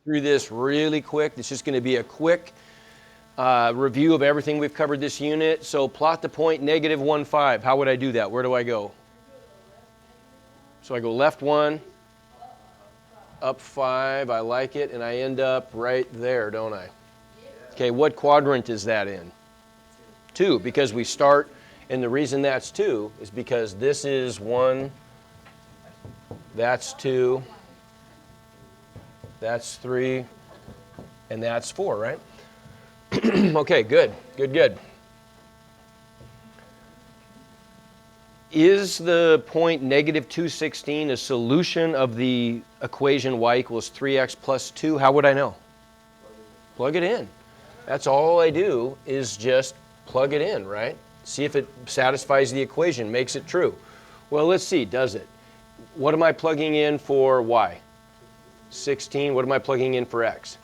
through this really quick. It's just going to be a quick review of everything we've covered this unit. So plot the point negative 1, 5. How would I do that? Where do I go? So I go left 1, up 5. I like it. And I end up right there, don't I? Okay, what quadrant is that in? 2, because we start, and the reason that's 2 is because this is 1, that's 2, that's 3, and that's 4, right? Okay, good. Is the point negative 216 a solution of the equation y equals 3x plus 2? How would I know? Plug it in. That's all I do is just plug it in, right? See if it satisfies the equation, makes it true. Well, let's see, does it? What am I plugging in for y? 16. What am I plugging in for x?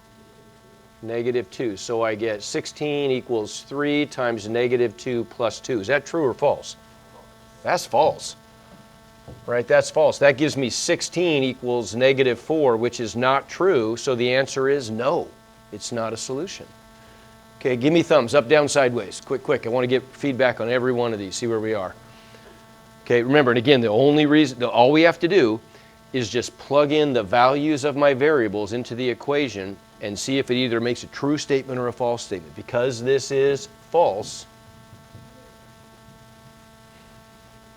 Negative 2. So I get 16 equals 3 times negative 2 plus 2. Is that true or false? That's false. Right, that's false. That gives me 16 equals negative 4, which is not true. So the answer is no. It's not a solution. Okay, give me thumbs up, down, sideways. Quick. I want to get feedback on every one of these, see where we are. Okay, remember, and again, all we have to do is just plug in the values of my variables into the equation and see if it either makes a true statement or a false statement. Because this is false,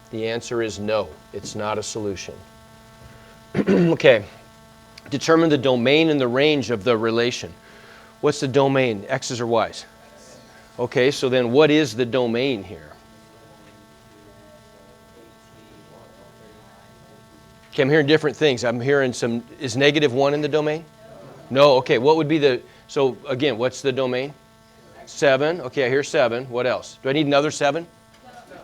the answer is no. It's not a solution. Okay, determine the domain and the range of the relation. What's the domain, x's or y's? Okay, so then what is the domain here? Okay, I'm hearing different things. I'm hearing is negative 1 in the domain? No, okay, what would be so again, what's the domain? 7, okay, I hear 7. What else? Do I need another 7?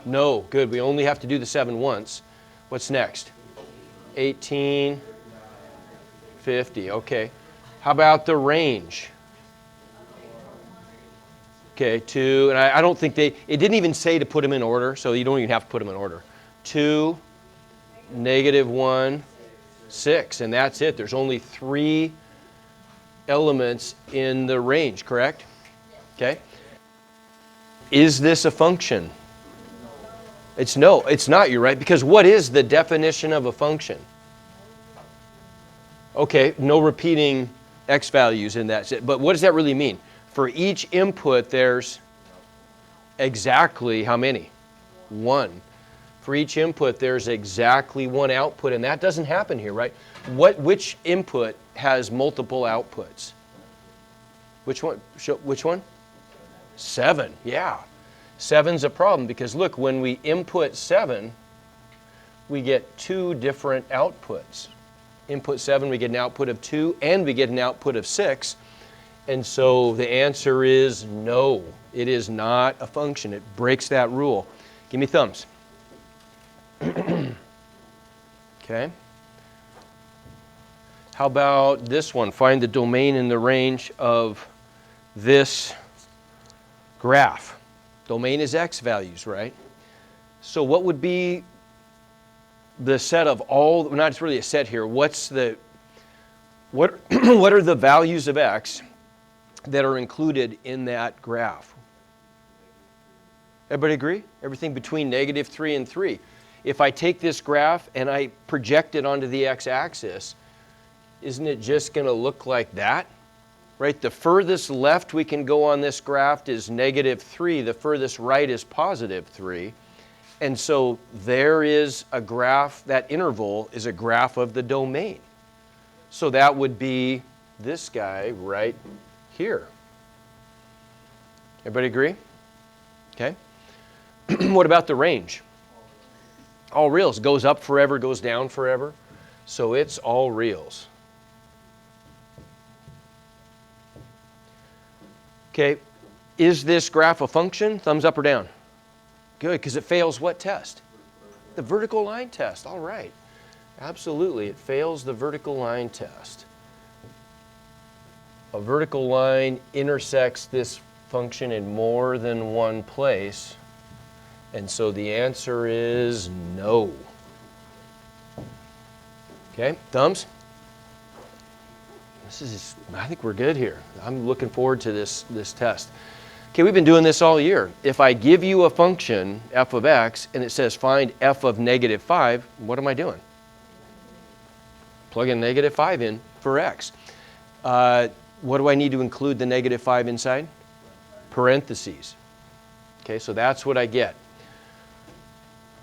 No, good, we only have to do the 7 once. What's next? 18, 50, okay. How about the range? Okay, 2, and I don't think it didn't even say to put them in order, so you don't even have to put them in order. 2, negative 1, 6, and that's it. There's only 3 elements in the range, correct? Okay. Is this a function? It's not, you're right, because what is the definition of a function? Okay, no repeating x values in that, but what does that really mean? For each input, there's exactly how many? 1. For each input, there's exactly 1 output, and that doesn't happen here, right? Which input has multiple outputs? Which one? Which one? 7, yeah. 7's a problem because look, when we input 7, we get 2 different outputs. Input 7, we get an output of 2, and we get an output of 6. And so the answer is no. It is not a function. It breaks that rule. Give me thumbs. Okay. How about this one? Find the domain and the range of this graph. Domain is x values, right? So what would be the set of all, not it's really a set here, what are the values of x that are included in that graph? Everybody agree? Everything between negative 3 and 3. If I take this graph and I project it onto the x-axis, isn't it just going to look like that? Right? The furthest left we can go on this graph is negative 3. The furthest right is positive 3. And so there is a graph, that interval is a graph of the domain. So that would be this guy right here. Everybody agree? Okay. What about the range? All reals. Goes up forever, goes down forever. So it's all reals. Okay. Is this graph a function? Thumbs up or down? Good, because it fails what test? The vertical line test. All right. Absolutely. It fails the vertical line test. A vertical line intersects this function in more than one place. And so the answer is no. Okay, thumbs? I think we're good here. I'm looking forward to this test. Okay, we've been doing this all year. If I give you a function, f of x, and it says find f of negative 5, what am I doing? Plug in negative 5 in for x. What do I need to include the negative 5 inside? Parentheses. Okay, so that's what I get.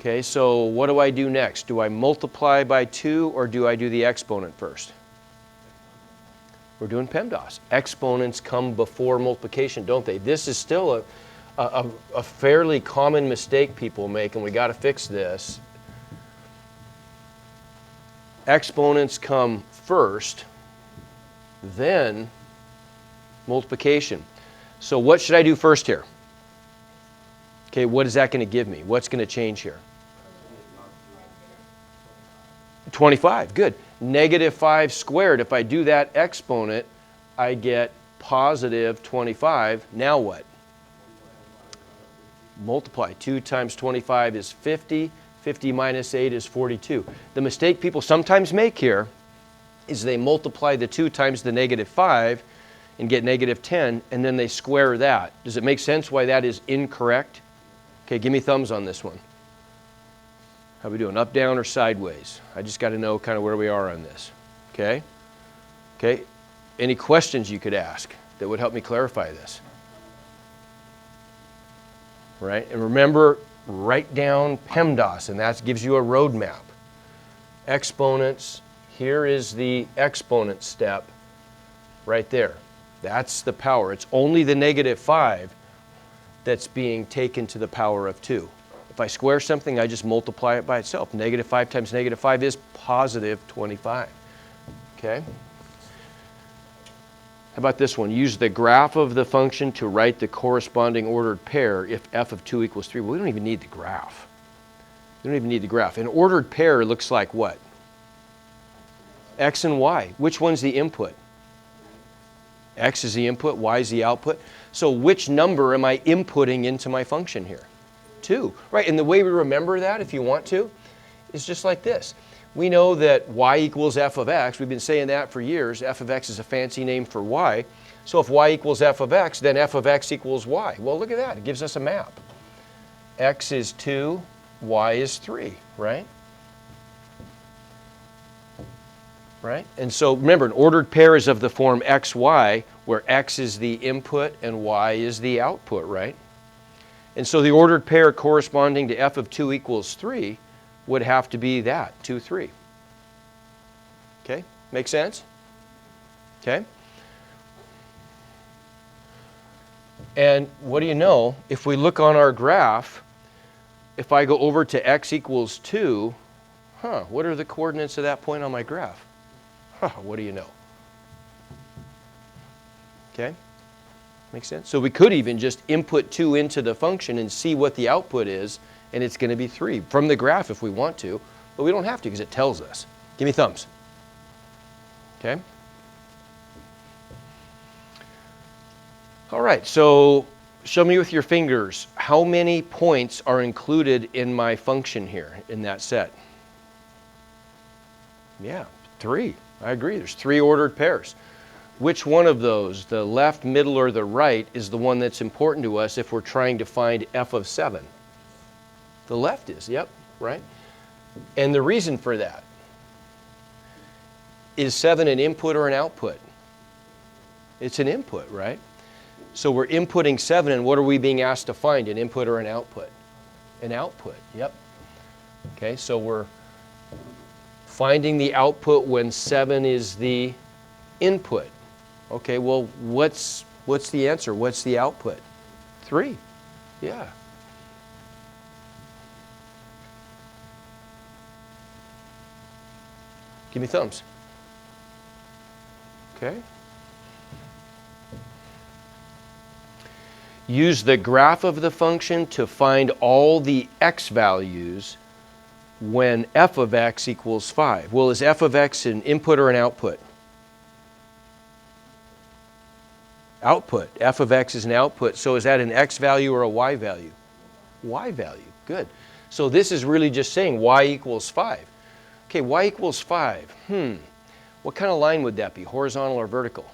Okay, so what do I do next? Do I multiply by 2 or do I do the exponent first? We're doing PEMDAS. Exponents come before multiplication, don't they? This is still a fairly common mistake people make, and we got to fix this. Exponents come first, then multiplication. So what should I do first here? Okay, what is that going to give me? What's going to change here? 25, good. Negative 5 squared, if I do that exponent, I get positive 25. Now what? Multiply. 2 times 25 is 50. 50 minus 8 is 42. The mistake people sometimes make here is they multiply the 2 times the negative 5 and get negative 10, and then they square that. Does it make sense why that is incorrect? Okay, give me thumbs on this one. How are we doing? Up, down, or sideways? I just got to know kind of where we are on this. Okay? Okay. Any questions you could ask that would help me clarify this? Right? And remember, write down PEMDAS, and that gives you a roadmap. Exponents. Here is the exponent step right there. That's the power. It's only the negative 5 that's being taken to the power of 2. If I square something, I just multiply it by itself. Negative 5 times negative 5 is positive 25. Okay? How about this one? Use the graph of the function to write the corresponding ordered pair if f of 2 equals 3. Well, we don't even need the graph. We don't even need the graph. An ordered pair looks like what? X and Y. Which one's the input? X is the input, Y is the output. So which number am I inputting into my function here? 2. Right, and the way we remember that, if you want to, is just like this. We know that y equals f of x. We've been saying that for years. F of x is a fancy name for y. So if y equals f of x, then f of x equals y. Well, look at that. It gives us a map. X is 2, y is 3, right? Right? And so remember, an ordered pair is of the form x, y, where x is the input and y is the output, right? And so the ordered pair corresponding to f of 2 equals 3 would have to be that, 2, 3. Okay? Make sense? Okay? And what do you know? If we look on our graph, if I go over to x equals 2, what are the coordinates of that point on my graph? What do you know? Okay? Makes sense? So we could even just input 2 into the function and see what the output is, and it's going to be 3 from the graph if we want to, but we don't have to because it tells us. Give me thumbs. Okay? All right, so show me with your fingers how many points are included in my function here in that set. Yeah, 3. I agree. There's 3 ordered pairs. Which one of those, the left, middle, or the right, is the one that's important to us if we're trying to find f of 7? The left is, yep, right? And the reason for that, is 7 an input or an output? It's an input, right? So we're inputting 7, and what are we being asked to find, an input or an output? An output, yep. Okay, so we're finding the output when 7 is the input. Okay, well, what's the answer? What's the output? 3. Yeah. Give me thumbs. Okay. Use the graph of the function to find all the x values when f of x equals 5. Well, is f of x an input or an output? Output. F of x is an output. So is that an x value or a y value? Y value. Good. So this is really just saying y equals 5. Okay, y equals 5. Well, What kind of line would that be, horizontal or vertical?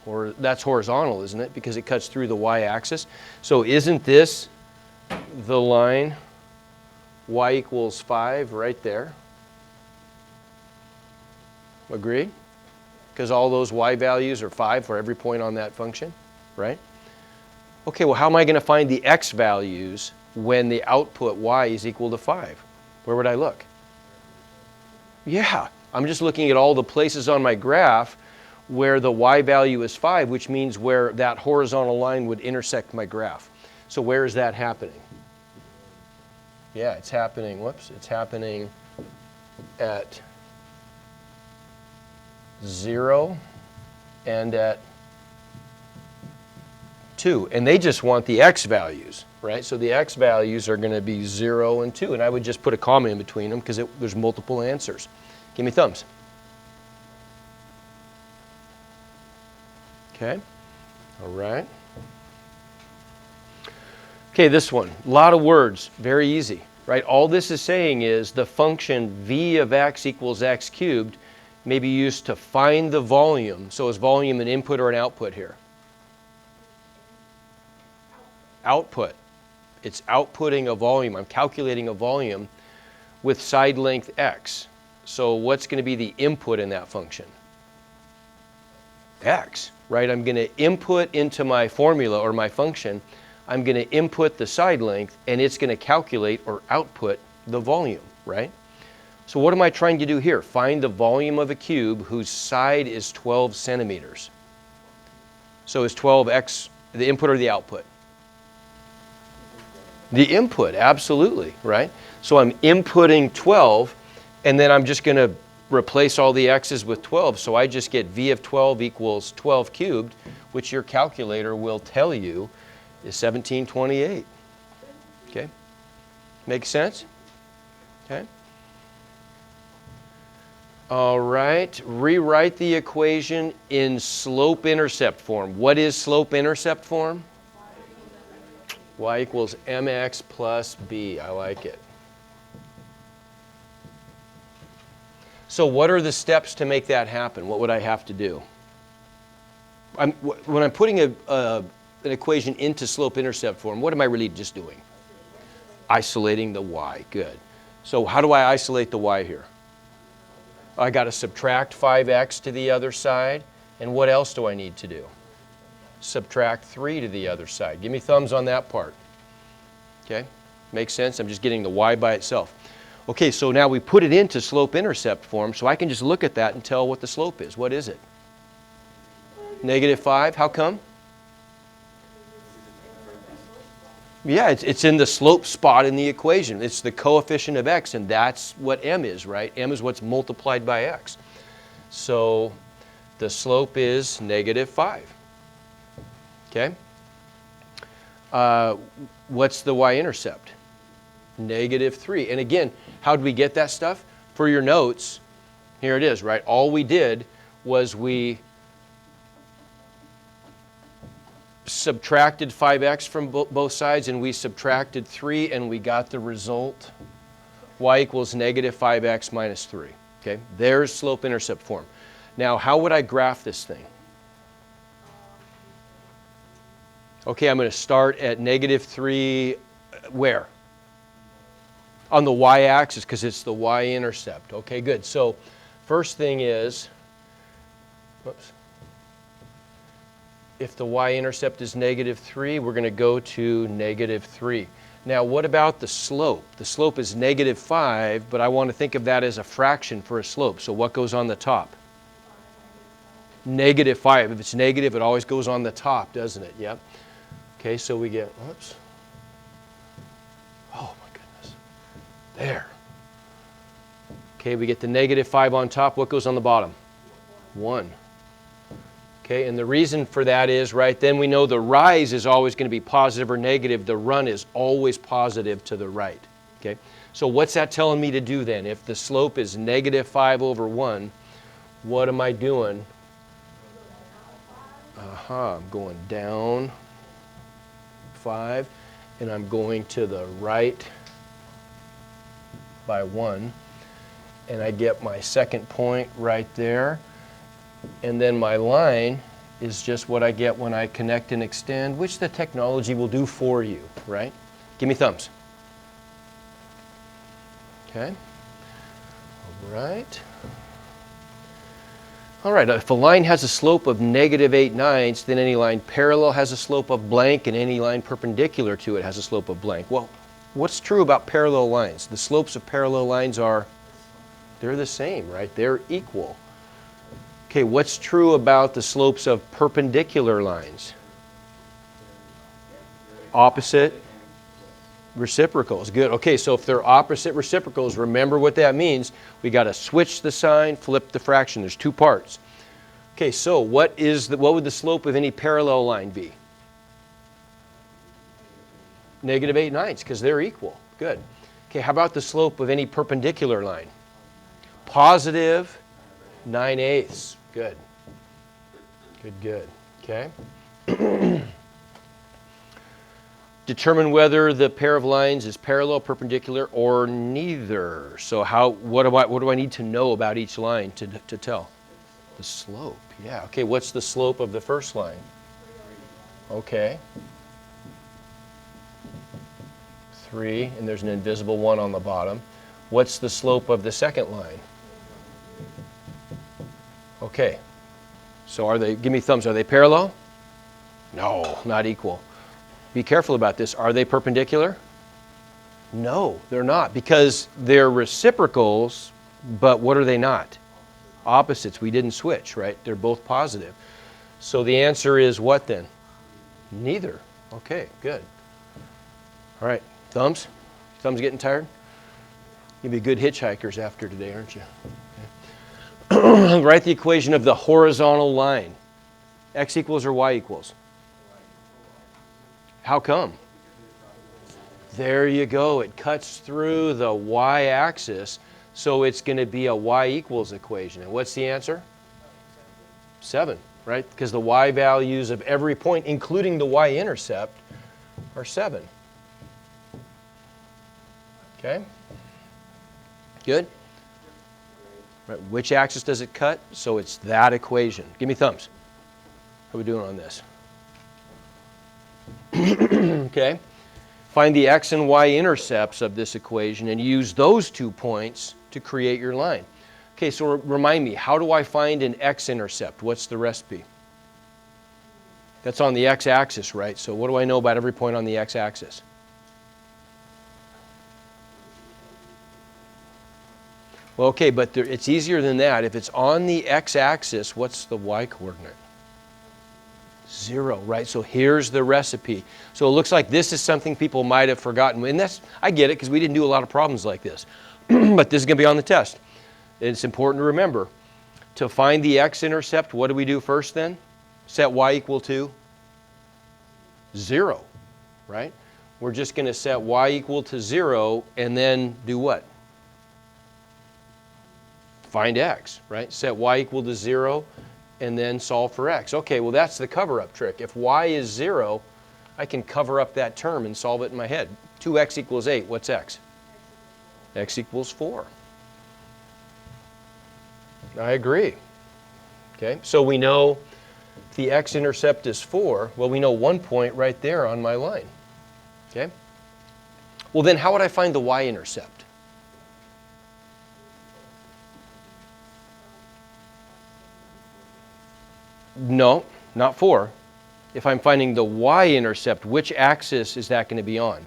Or that's horizontal, isn't it? Because it cuts through the y-axis. So isn't this the line y equals 5 right there? Agreed? Because all those y values are 5 for every point on that function, right? Okay, well, how am I going to find the x values when the output y is equal to 5? Where would I look? Yeah, I'm just looking at all the places on my graph where the y value is 5, which means where that horizontal line would intersect my graph. So where is that happening? Yeah, it's happening, it's happening at 0 and at 2. And they just want the x values, right? So the x values are going to be 0 and 2. And I would just put a comma in between them because there's multiple answers. Give me thumbs. Okay, all right. Okay, this one, a lot of words, very easy, right? All this is saying is the function v of x equals x cubed may be used to find the volume. So is volume an input or an output here? Output. It's outputting a volume. I'm calculating a volume with side length x. So what's going to be the input in that function? X, right? I'm going to input into my formula or my function, I'm going to input the side length and it's going to calculate or output the volume, right? So what am I trying to do here? Find the volume of a cube whose side is 12 centimeters. So is 12x the input or the output? The input, absolutely, right? So I'm inputting 12 and then I'm just going to replace all the x's with 12, so I just get v of 12 equals 12 cubed, which your calculator will tell you is 1728. Okay? Makes sense? Okay? All right, rewrite the equation in slope-intercept form. What is slope-intercept form? Y equals mx plus b. I like it. So what are the steps to make that happen? What would I have to do? When I'm putting an equation into slope-intercept form, what am I really just doing? Isolating the y. Good. So how do I isolate the y here? I got to subtract 5x to the other side. And what else do I need to do? Subtract 3 to the other side. Give me thumbs on that part. Okay? Makes sense? I'm just getting the y by itself. Okay, so now we put it into slope-intercept form, so I can just look at that and tell what the slope is. What is it? -5. How come? Yeah, it's in the slope spot in the equation. It's the coefficient of x, and that's what m is, right? M is what's multiplied by x. So the slope is -5. Okay? What's the y-intercept? -3. And again, how did we get that stuff? For your notes, here it is, right? All we did was we subtracted 5x from both sides, and we subtracted 3, and we got the result y equals -5x minus 3. Okay, there's slope-intercept form. Now, how would I graph this thing? Okay, I'm going to start at -3, where? On the y-axis, because it's the y-intercept. Okay, good. So first thing is, whoops. If the y-intercept is -3, we're going to go to -3. Now, what about the slope? The slope is -5, but I want to think of that as a fraction for a slope. So what goes on the top? -5. If it's negative, it always goes on the top, doesn't it? Yep. Okay, so we get, whoops. Oh, my goodness. There. Okay, we get the -5 on top. What goes on the bottom? 1. Okay, and the reason for that is, right, then we know the rise is always going to be positive or negative. The run is always positive to the right. Okay, so what's that telling me to do then? If the slope is -5 over 1, what am I doing? I'm going down 5, and I'm going to the right by 1. and I get my second point right there. And then my line is just what I get when I connect and extend, which the technology will do for you, right? Give me thumbs. Okay. All right. All right, if a line has a slope of -8/9, then any line parallel has a slope of blank, and any line perpendicular to it has a slope of blank. Well, what's true about parallel lines? The slopes of parallel lines they're the same, right? They're equal. Okay, what's true about the slopes of perpendicular lines? Opposite reciprocals. Good. Okay, so if they're opposite reciprocals, remember what that means. We got to switch the sign, flip the fraction. There's two parts. Okay, so what would the slope of any parallel line be? -8/9, because they're equal. Good. Okay, how about the slope of any perpendicular line? +9/8. Good. Good, good. Okay. Determine whether the pair of lines is parallel, perpendicular, or neither. So what do I need to know about each line to tell? The slope. Yeah. Okay, what's the slope of the first line? Okay. 3, and there's an invisible 1 on the bottom. What's the slope of the second line? Okay. So give me thumbs, are they parallel? No, not equal. Be careful about this. Are they perpendicular? No, they're not, because they're reciprocals, but what are they not? Opposites. We didn't switch, right? They're both positive. So the answer is what then? Neither. Okay, good. All right, thumbs? Thumbs getting tired? You'll be good hitchhikers after today, aren't you? Okay. Write the equation of the horizontal line. X equals or Y equals? How come? There you go. It cuts through the y-axis, so it's going to be a y equals equation. And what's the answer? 7, right? Because the y values of every point, including the y-intercept, are 7. Okay? Good? Right. Which axis does it cut? So it's that equation. Give me thumbs. How are we doing on this? Okay. Find the x and y intercepts of this equation and use those 2 points to create your line. Okay, so remind me, how do I find an x-intercept? What's the recipe? That's on the x-axis, right? So what do I know about every point on the x-axis? Well, okay, but it's easier than that. If it's on the x-axis, what's the y-coordinate? 0, right? So here's the recipe. So it looks like this is something people might have forgotten. And I get it, because we didn't do a lot of problems like this. But this is going to be on the test. It's important to remember. To find the x-intercept, what do we do first then? Set y equal to 0, right? We're just going to set y equal to 0 and then do what? Find x, right? Set y equal to 0 and then solve for x. Okay, well that's the cover-up trick. If y is 0, I can cover up that term and solve it in my head. 2x equals 8. What's x? X equals 4. I agree. Okay, so we know the x-intercept is 4. Well, we know 1 point right there on my line. Okay? Well, then how would I find the y-intercept? No, not 4. If I'm finding the y-intercept, which axis is that going to be on?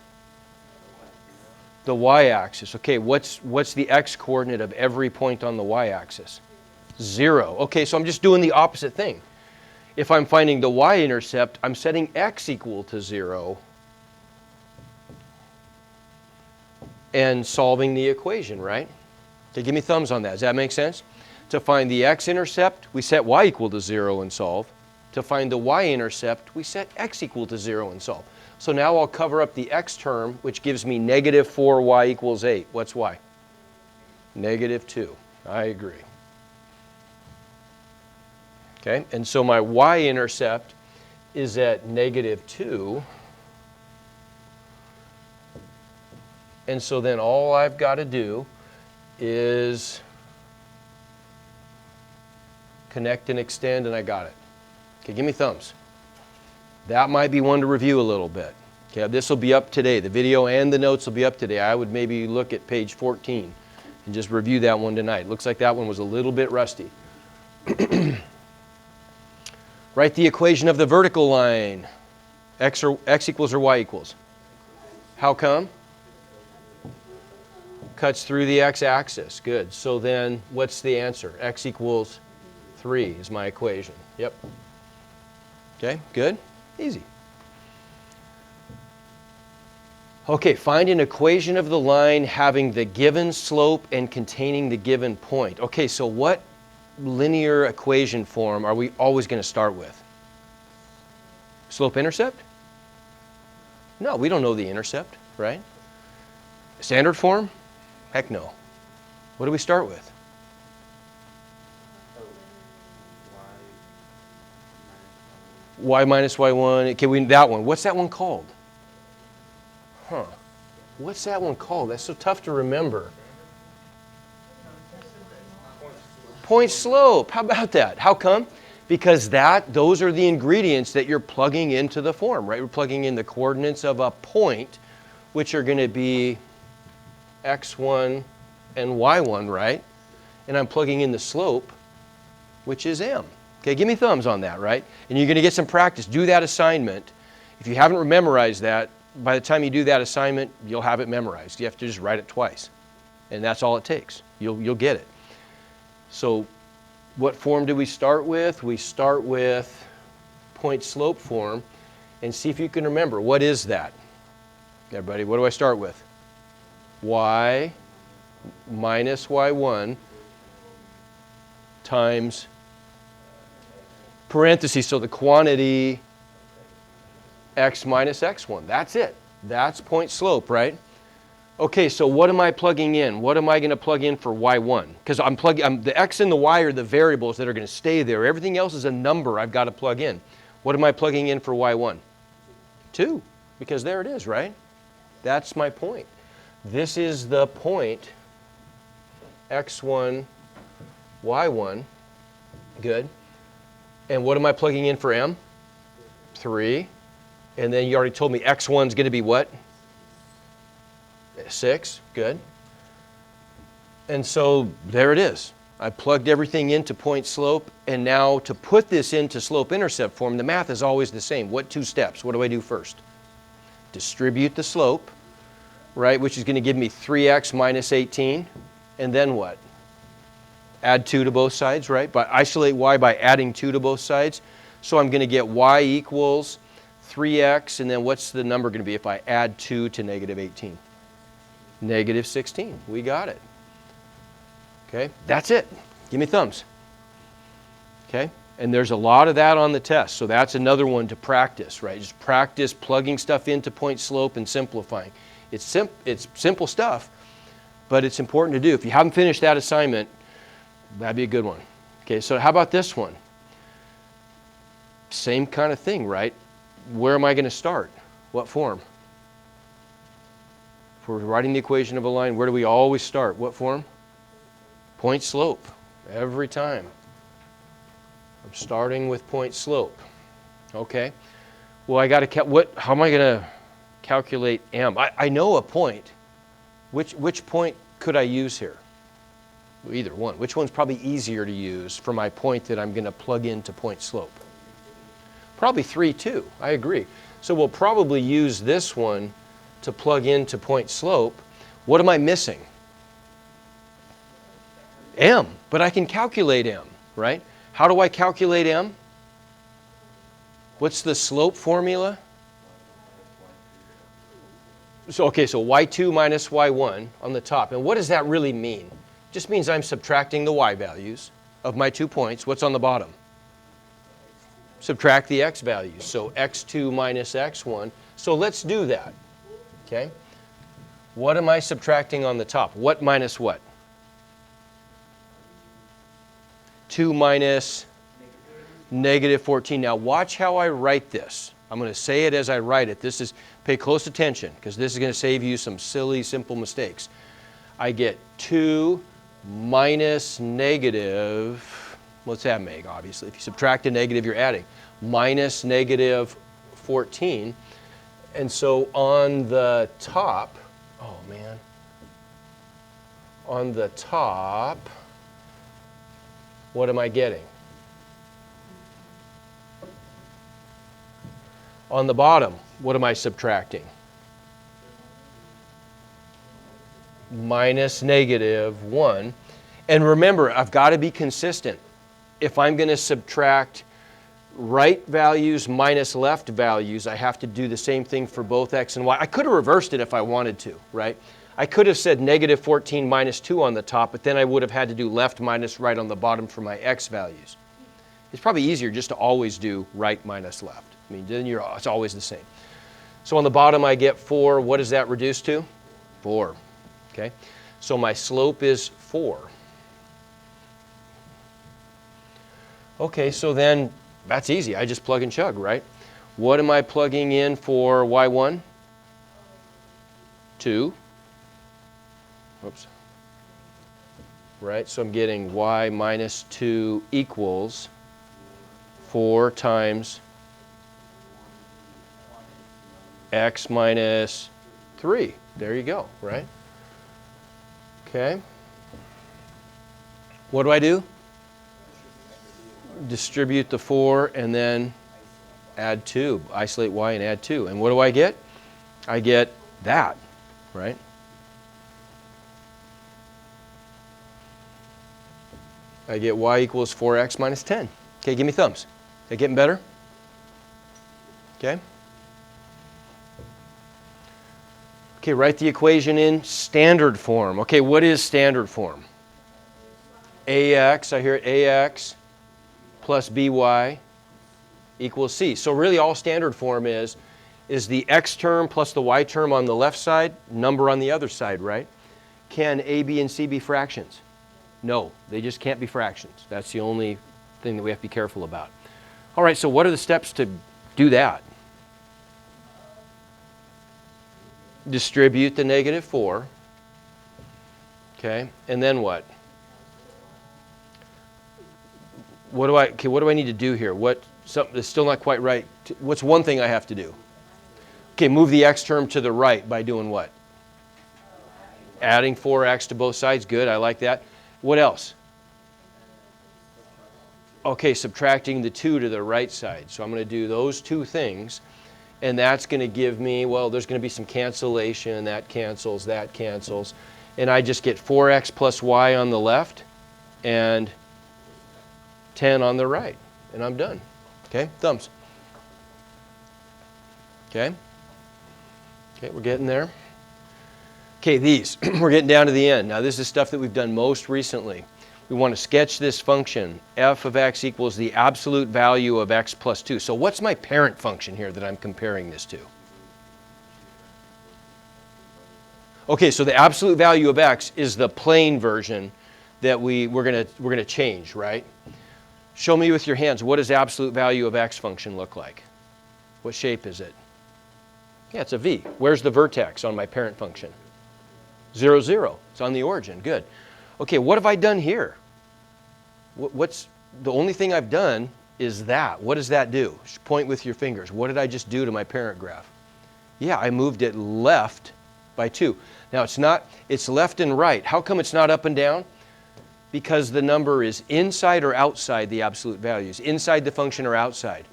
The y-axis. Okay, what's the x-coordinate of every point on the y-axis? 0. Okay, so I'm just doing the opposite thing. If I'm finding the y-intercept, I'm setting x equal to 0 and solving the equation, right? Okay, give me thumbs on that. Does that make sense? To find the x-intercept, we set y equal to 0 and solve. To find the y-intercept, we set x equal to 0 and solve. So now I'll cover up the x term, which gives me -4y equals 8. What's y? -2. I agree. Okay, and so my y-intercept is at -2. And so then all I've got to do is Connect and extend, and I got it. Okay, give me thumbs. That might be one to review a little bit. Okay, this will be up today. The video and the notes will be up today. I would maybe look at page 14 and just review that one tonight. Looks like that one was a little bit rusty. Write the equation of the vertical line. X equals or Y equals? How come? Cuts through the x-axis. Good. So then what's the answer? X equals 3 is my equation. Yep. Okay, good. Easy. Okay, find an equation of the line having the given slope and containing the given point. Okay, so what linear equation form are we always going to start with? Slope-intercept? No, we don't know the intercept, right? Standard form? Heck no. What do we start with? Y minus y1. Okay, that one. What's that one called? Huh. What's that one called? That's so tough to remember. Point slope. How about that? How come? Because those are the ingredients that you're plugging into the form, right? We're plugging in the coordinates of a point, which are going to be x1 and y1, right? And I'm plugging in the slope, which is m. Okay, give me thumbs on that, right? And you're going to get some practice. Do that assignment. If you haven't memorized that, by the time you do that assignment, you'll have it memorized. You have to just write it twice. And that's all it takes. You'll get it. So what form do we start with? We start with point slope form. And see if you can remember. What is that? Everybody, what do I start with? Y minus y1 times parentheses, so the quantity x minus x1. That's it. That's point slope, right? Okay, so what am I plugging in? What am I going to plug in for y1? Because the x and the y are the variables that are going to stay there. Everything else is a number I've got to plug in. What am I plugging in for y1? 2, because there it is, right? That's my point. This is the point, x1, y1. Good. And what am I plugging in for m? 3. And then you already told me x1 is going to be what? 6. Good. And so there it is. I plugged everything into point slope, and now to put this into slope-intercept form, the math is always the same. What 2 steps? What do I do first? Distribute the slope, right, which is going to give me 3x minus 18. And then what? Add 2 to both sides, right? But isolate y by adding 2 to both sides. So I'm going to get y equals 3x, and then what's the number going to be if I add 2 to negative 18? Negative 16. We got it. Okay, that's it. Give me thumbs. Okay, and there's a lot of that on the test, so that's another one to practice, right? Just practice plugging stuff into point slope and simplifying. It's simple stuff, but it's important to do. If you haven't finished that assignment, that'd be a good one. Okay, so how about this one? Same kind of thing, right? Where am I going to start? What form? If we're writing the equation of a line, where do we always start? What form? Point slope. Every time. I'm starting with point slope. Okay. Well, I got to how am I going to calculate m? I know a point. Which point could I use here? Well, either one. Which one's probably easier to use for my point that I'm going to plug into point slope? Probably 3, 2. I agree. So we'll probably use this one to plug into point slope. What am I missing? M. But I can calculate m, right? How do I calculate m? What's the slope formula? So y2 minus y1 on the top. And what does that really mean? It just means I'm subtracting the y values of my 2 points. What's on the bottom? Subtract the x values. So x2 minus x1. So let's do that. Okay? What am I subtracting on the top? What minus what? 2 minus negative 14. Now watch how I write this. I'm going to say it as I write it. Pay close attention, because this is going to save you some silly, simple mistakes. I get 2 minus negative What's that make, obviously? If you subtract a negative, you're adding. Minus negative 14. And so on the top, oh man, on the top, what am I getting? On the bottom, what am I subtracting? Minus negative 1. And remember, I've got to be consistent. If I'm going to subtract right values minus left values, I have to do the same thing for both x and y. I could have reversed it if I wanted to, right? I could have said negative 14 minus 2 on the top, but then I would have had to do left minus right on the bottom for my x values. It's probably easier just to always do right minus left. I mean, then it's always the same. So on the bottom I get 4. What does that reduce to? 4. Okay? So my slope is 4. Okay, so then that's easy. I just plug and chug, right? What am I plugging in for y1? 2. Oops. Right, so I'm getting y minus 2 equals 4 times x minus 3. There you go, right? Okay. What do? Distribute the 4 and then add 2. Isolate y and add 2. And what do I get? I get that, right? I get y equals 4x minus 10. Okay, give me thumbs. They getting better? Okay. Okay, write the equation in standard form. Okay, what is standard form? ax, I hear it, ax plus by equals c. So really all standard form is the x term plus the y term on the left side, number on the other side, right? Can a, b, and c be fractions? No, they just can't be fractions. That's the only thing that we have to be careful about. All right, so what are the steps to do that? Distribute the negative 4. Okay, and then what? What do I need to do here? Something that's still not quite right. What's one thing I have to do? Okay, move the x term to the right by doing what? Adding 4x to both sides. Good, I like that. What else? Okay, subtracting the 2 to the right side. So I'm going to do those two things. And that's going to give me, well, there's going to be some cancellation. That cancels, that cancels. And I just get 4x plus y on the left and 10 on the right. And I'm done. Okay, thumbs. Okay. Okay, we're getting there. Okay, these, we're getting down to the end. Now this is stuff that we've done most recently. We want to sketch this function, f of x equals the absolute value of x plus 2. So what's my parent function here that I'm comparing this to? Okay, so the absolute value of x is the plain version that we're gonna change, right? Show me with your hands, what does absolute value of x function look like? What shape is it? Yeah, it's a v. Where's the vertex on my parent function? 0, 0. It's on the origin. Good. Okay, what have I done here? What's the only thing I've done is that. What does that do? Just point with your fingers. What did I just do to my parent graph? Yeah, I moved it left by 2. Now it's left and right. How come it's not up and down? Because the number is inside or outside the absolute values. Inside the function or outside?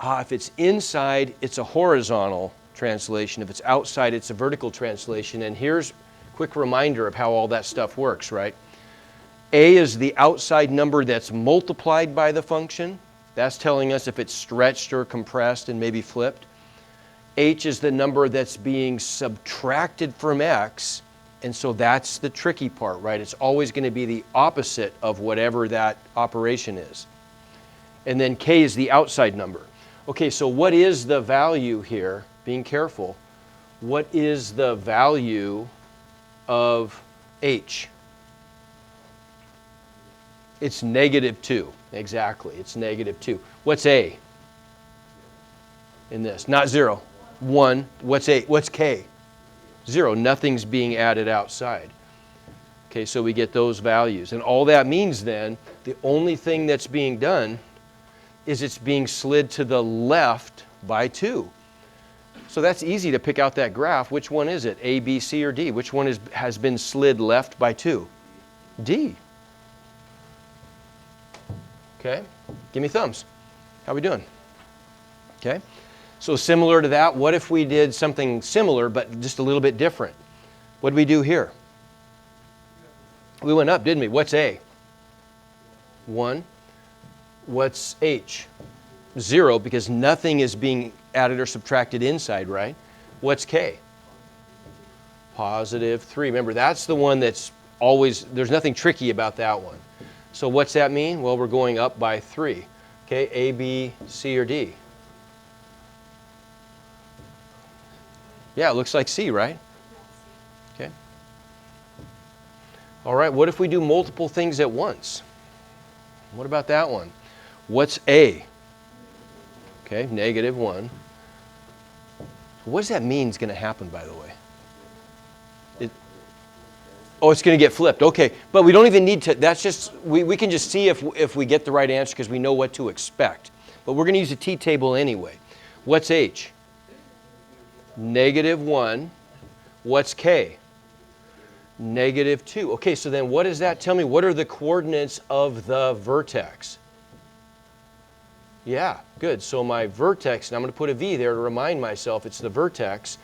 If it's inside, it's a horizontal translation. If it's outside, it's a vertical translation. And here's a quick reminder of how all that stuff works, right? A is the outside number that's multiplied by the function. That's telling us if it's stretched or compressed and maybe flipped. H is the number that's being subtracted from x. And so that's the tricky part, right? It's always going to be the opposite of whatever that operation is. And then K is the outside number. Okay, so what is the value here? Being careful. What is the value of H? It's -2. Exactly, it's -2. What's A in this? Not 0. 1. What's A? What's K? 0. Nothing's being added outside. Okay, so we get those values. And all that means then, the only thing that's being done is it's being slid to the left by 2. So that's easy to pick out that graph. Which one is it? A, B, C, or D? Which one has been slid left by 2? D. Okay, give me thumbs. How we doing? Okay, so similar to that, what if we did something similar but just a little bit different? What did we do here? We went up, didn't we? What's A? 1. What's H? 0, because nothing is being added or subtracted inside, right? What's K? Positive 3. Remember, that's the one that's always, there's nothing tricky about that one. So what's that mean? Well, we're going up by 3. Okay, A, B, C, or D? Yeah, it looks like C, right? Okay. All right, what if we do multiple things at once? What about that one? What's A? Okay, negative 1. What does that mean is going to happen, by the way? Oh, it's going to get flipped. Okay, but we don't even need to, that's just, we can just see if we get the right answer because we know what to expect. But we're going to use a t-table anyway. What's H? Negative 1. What's K? Negative 2. Okay, so then what does that tell me? What are the coordinates of the vertex? Yeah, good. So my vertex, and I'm going to put a V there to remind myself it's the vertex.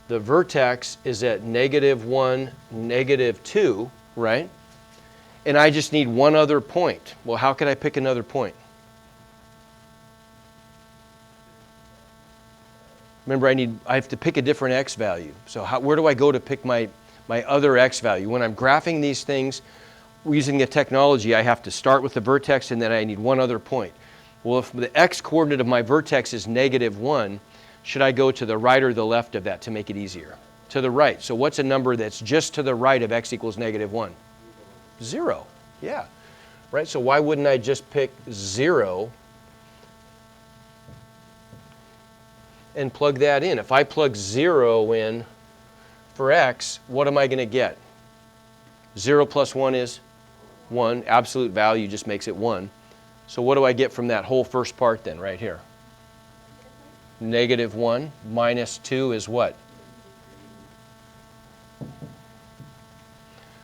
The vertex is at negative 1, negative 2, right? And I just need one other point. Well, how could I pick another point? Remember, I have to pick a different x value. So where do I go to pick my other x value? When I'm graphing these things using the technology, I have to start with the vertex and then I need one other point. Well, if the x coordinate of my vertex is negative 1, should I go to the right or the left of that to make it easier? To the right. So what's a number that's just to the right of x equals negative 1? 0. Yeah. Right? So why wouldn't I just pick 0 and plug that in? If I plug 0 in for x, what am I going to get? 0 plus 1 is 1. Absolute value just makes it 1. So what do I get from that whole first part then, right here? Negative 1 minus 2 is what?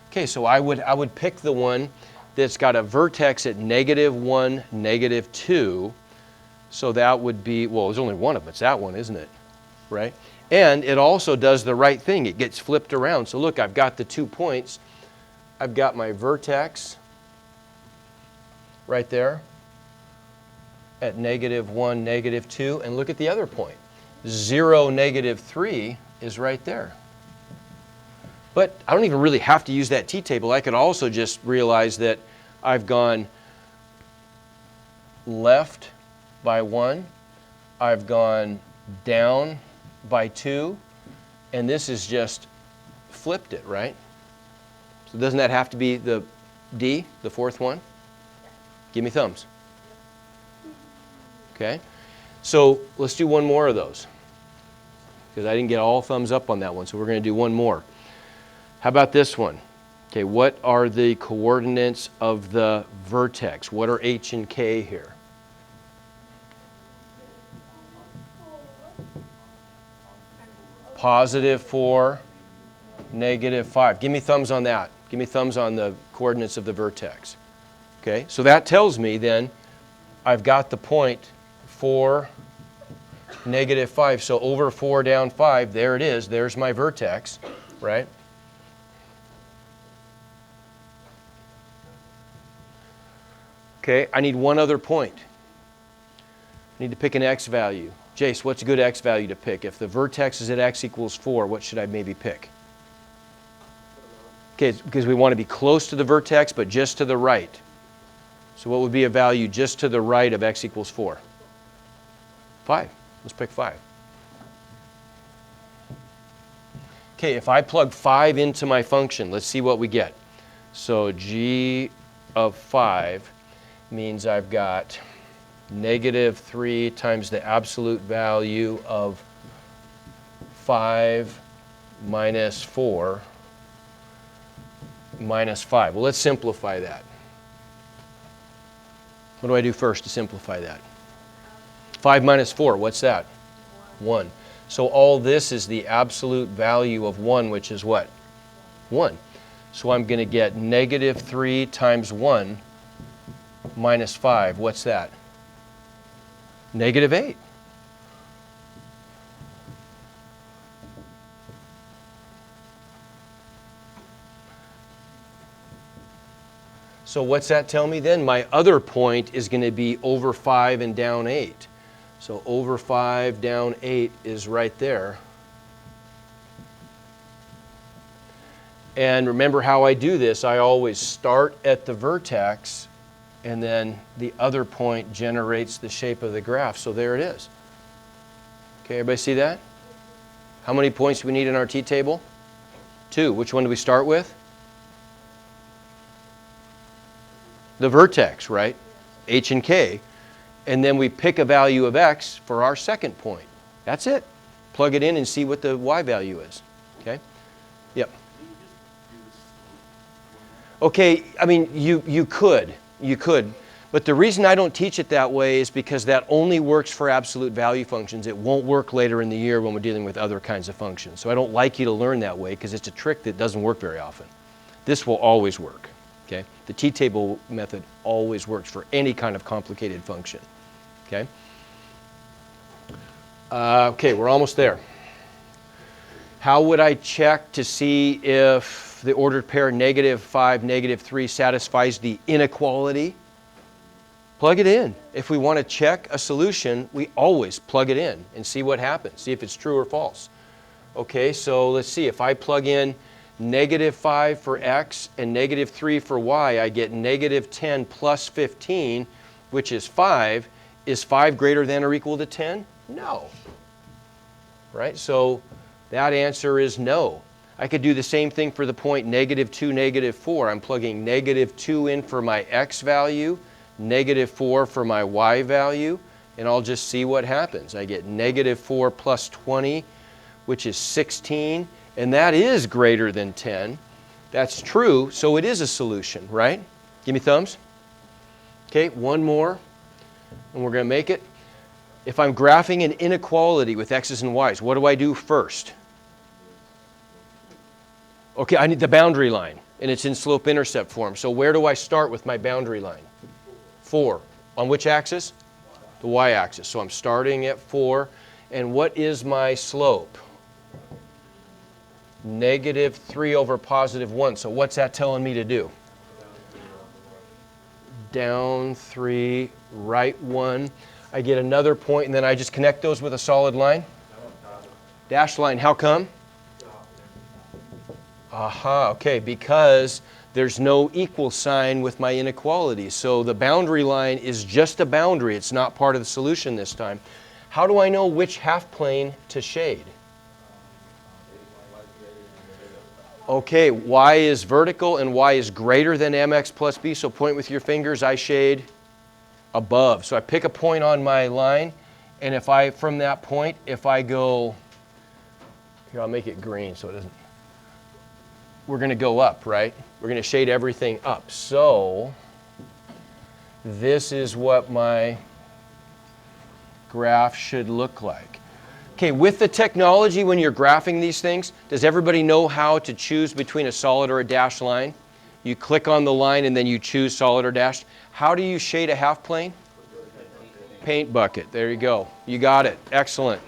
Okay, so I would pick the one that's got a vertex at negative 1, negative 2. So that would be, well, there's only one of them. It's that one, isn't it? Right? And it also does the right thing. It gets flipped around. So look, I've got the 2 points. I've got my vertex right there at negative 1, negative 2. And look at the other point. 0, negative 3 is right there. But I don't even really have to use that t-table. I could also just realize that I've gone left by 1. I've gone down by 2. And this is just flipped it, right? So doesn't that have to be the D, the fourth one? Give me thumbs. Okay, so let's do one more of those because I didn't get all thumbs up on that one, so we're going to do one more. How about this one? Okay, what are the coordinates of the vertex? What are H and K here? Positive 4, negative 5. Give me thumbs on that. Give me thumbs on the coordinates of the vertex. Okay, so that tells me then I've got the point 4, negative 5. So over 4 down 5, there it is. There's my vertex, right? Okay, I need one other point. I need to pick an x value. Jace, what's a good x value to pick? If the vertex is at x equals 4, what should I maybe pick? Okay, because we want to be close to the vertex, but just to the right. So what would be a value just to the right of x equals 4? 5. Let's pick 5. Okay, if I plug 5 into my function, let's see what we get. So g of 5 means I've got negative 3 times the absolute value of 5 minus 4 minus 5. Well, let's simplify that. What do I do first to simplify that? 5 minus 4, what's that? 1. So all this is the absolute value of 1, which is what? 1. So I'm going to get negative 3 times 1 minus 5. What's that? Negative 8. So what's that tell me then? My other point is going to be over 5 and down 8. So over 5, down 8 is right there. And remember how I do this. I always start at the vertex, and then the other point generates the shape of the graph. So there it is. Okay, everybody see that? How many points do we need in our t-table? 2. Which one do we start with? The vertex, right? H and K. And then we pick a value of x for our second point. That's it. Plug it in and see what the y value is. Okay? Yep. Okay, I mean, you could. But the reason I don't teach it that way is because that only works for absolute value functions. It won't work later in the year when we're dealing with other kinds of functions. So I don't like you to learn that way because it's a trick that doesn't work very often. This will always work. Okay? The t-table method always works for any kind of complicated function. Okay? Okay, we're almost there. How would I check to see if the ordered pair negative 5, negative 3 satisfies the inequality? Plug it in. If we want to check a solution, we always plug it in and see what happens. See if it's true or false. Okay, so let's see. If I plug in negative 5 for x and negative 3 for y, I get negative 10 plus 15, which is 5. Is 5 greater than or equal to 10? No. Right? So that answer is no. I could do the same thing for the point negative 2, negative 4. I'm plugging negative 2 in for my x value, negative 4 for my y value, and I'll just see what happens. I get negative 4 plus 20, which is 16. And that is greater than 10. That's true, so it is a solution, right? Give me thumbs. Okay, one more, and we're going to make it. If I'm graphing an inequality with x's and y's, what do I do first? Okay, I need the boundary line, and it's in slope-intercept form. So where do I start with my boundary line? 4. On which axis? The y-axis. So I'm starting at 4. And what is my slope? Negative 3 over positive 1. So what's that telling me to do? Down 3, right 1. I get another point, and then I just connect those with a solid line. Dashed line. How come? Aha, okay, because there's no equal sign with my inequality. So the boundary line is just a boundary. It's not part of the solution this time. How do I know which half plane to shade? Okay, y is vertical and y is greater than mx plus b, so point with your fingers, I shade above. So I pick a point on my line, and if I, from that point, if I go, here I'll make it green so it doesn't, we're going to go up, right? We're going to shade everything up. So this is what my graph should look like. Okay, with the technology, when you're graphing these things, does everybody know how to choose between a solid or a dashed line? You click on the line and then you choose solid or dashed. How do you shade a half plane? Paint bucket. There you go. You got it. Excellent.